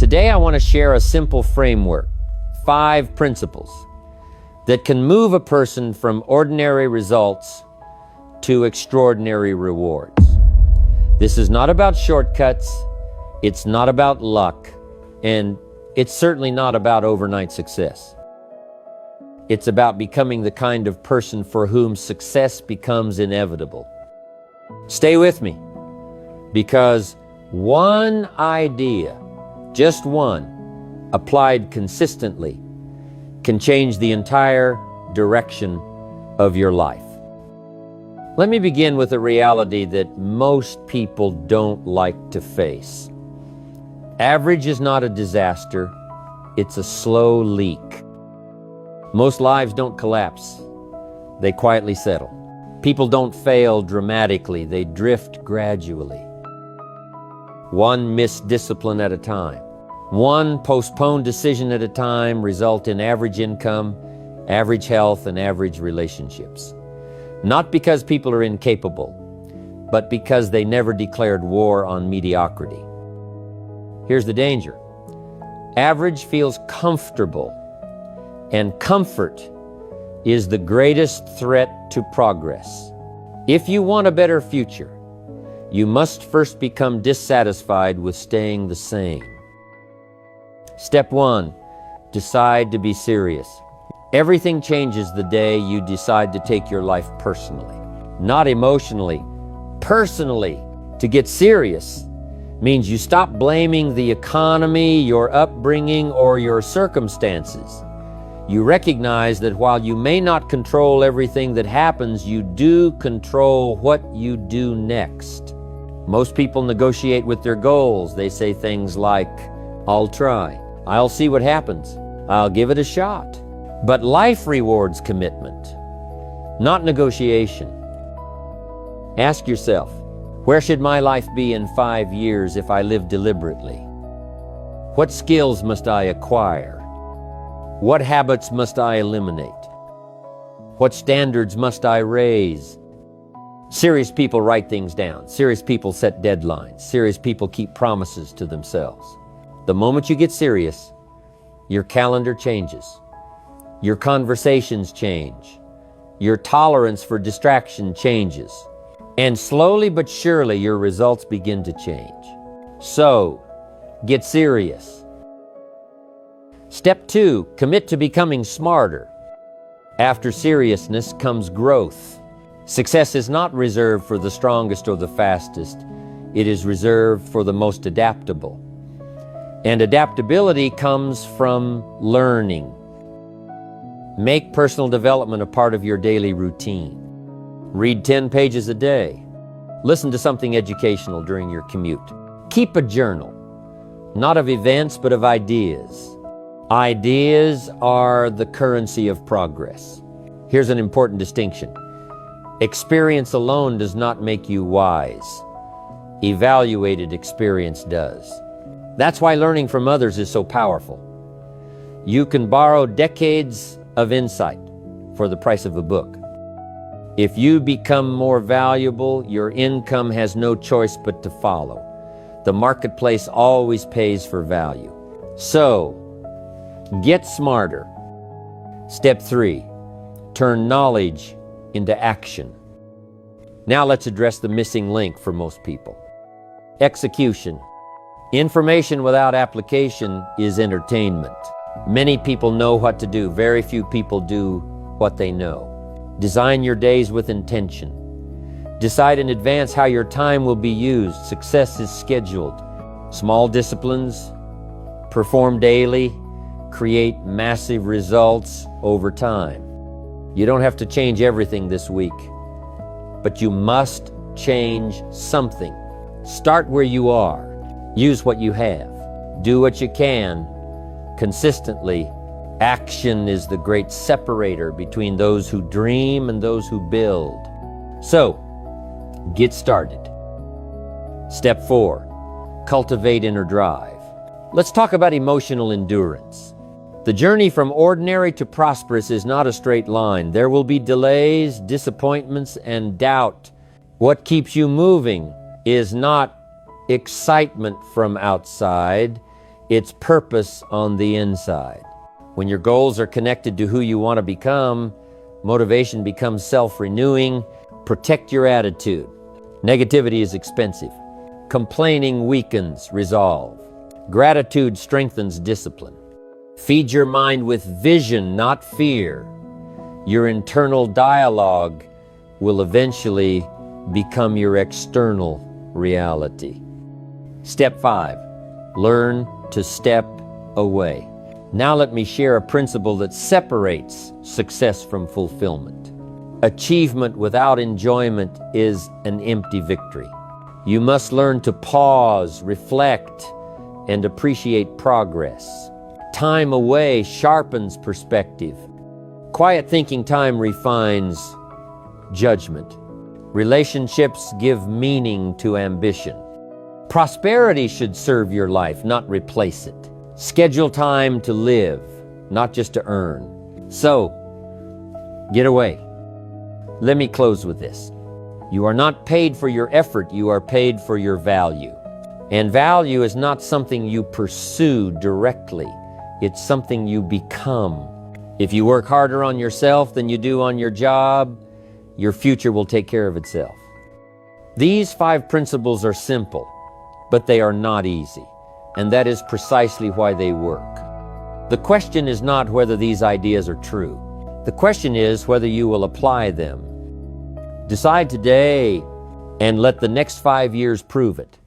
Today I want to share a simple framework, 5 principles that can move a person from ordinary results to extraordinary rewards. This is not about shortcuts, it's not about luck, and it's certainly not about overnight success. It's about becoming the kind of person for whom success becomes inevitable. Stay with me, because one idea, just one, applied consistently, can change the entire direction of your life. Let me begin with a reality that most people don't like to face. Average is not a disaster, it's a slow leak. Most lives don't collapse, they quietly settle. People don't fail dramatically, they drift gradually. One missed discipline at a time. One postponed decision at a time result in average income, average health, and average relationships. Not because people are incapable, but because they never declared war on mediocrity. Here's the danger. Average feels comfortable, and comfort is the greatest threat to progress. If you want a better future, you must first become dissatisfied with staying the same. Step 1, decide to be serious. Everything changes the day you decide to take your life personally, not emotionally, personally. To get serious means you stop blaming the economy, your upbringing, or your circumstances. You recognize that while you may not control everything that happens, you do control what you do next. Most people negotiate with their goals. They say things like, "I'll try. I'll see what happens. I'll give it a shot." But life rewards commitment, not negotiation. Ask yourself, where should my life be in 5 years if I live deliberately? What skills must I acquire? What habits must I eliminate? What standards must I raise? Serious people write things down. Serious people set deadlines. Serious people keep promises to themselves. The moment you get serious, your calendar changes. Your conversations change. Your tolerance for distraction changes. And slowly but surely, your results begin to change. So, get serious. Step 2, commit to becoming smarter. After seriousness comes growth. Success is not reserved for the strongest or the fastest. It is reserved for the most adaptable. And adaptability comes from learning. Make personal development a part of your daily routine. Read 10 pages a day. Listen to something educational during your commute. Keep a journal, not of events, but of ideas. Ideas are the currency of progress. Here's an important distinction. Experience alone does not make you wise. Evaluated experience does. That's why learning from others is so powerful. You can borrow decades of insight for the price of a book. If you become more valuable, your income has no choice but to follow. The marketplace always pays for value. So, get smarter. Step 3, turn knowledge into action. Now let's address the missing link for most people. Execution. Information without application is entertainment. Many people know what to do. Very few people do what they know. Design your days with intention. Decide in advance how your time will be used. Success is scheduled. Small disciplines, perform daily, create massive results over time. You don't have to change everything this week, but you must change something. Start where you are. Use what you have. Do what you can consistently. Action is the great separator between those who dream and those who build. So, get started. Step 4, cultivate inner drive. Let's talk about emotional endurance. The journey from ordinary to prosperous is not a straight line. There will be delays, disappointments, and doubt. What keeps you moving is not excitement from outside, It's purpose on the inside. When your goals are connected to who you want to become, motivation becomes self-renewing. Protect your attitude. Negativity is expensive. Complaining weakens resolve. Gratitude strengthens discipline. Feed your mind with vision, not fear. Your internal dialogue will eventually become your external reality. Step 5, learn to step away. Now let me share a principle that separates success from fulfillment. Achievement without enjoyment is an empty victory. You must learn to pause, reflect, and appreciate progress. Time away sharpens perspective. Quiet thinking time refines judgment. Relationships give meaning to ambition. Prosperity should serve your life, not replace it. Schedule time to live, not just to earn. So, get away. Let me close with this. You are not paid for your effort, you are paid for your value. And value is not something you pursue directly. It's something you become. If you work harder on yourself than you do on your job, your future will take care of itself. These 5 principles are simple, but they are not easy. And that is precisely why they work. The question is not whether these ideas are true. The question is whether you will apply them. Decide today and let the next 5 years prove it.